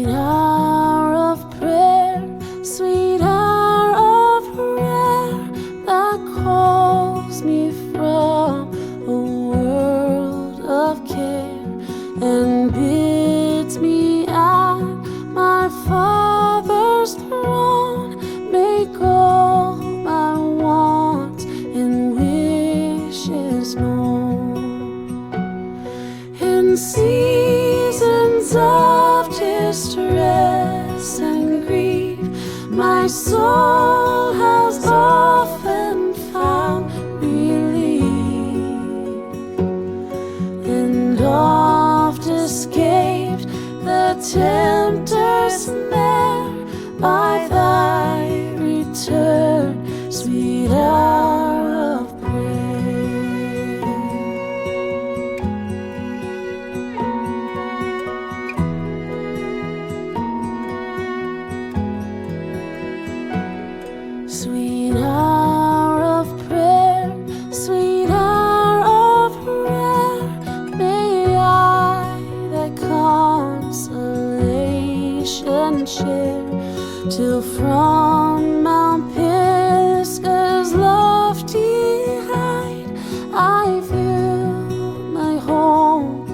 hour of prayer, sweet hour of prayer that calls me from a world of care and bids me at my Father's throne make all my wants and wishes known. In seasons of distress and grief, my soul has often found relief, and oft escaped the tempter's snare by thy return, sweet hour of prayer. Sweet hour of prayer, sweet hour of prayer, may I thy consolation share, till from Mount Pisgah's lofty height I view my home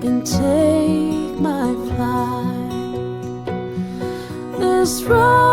and take my flight. This road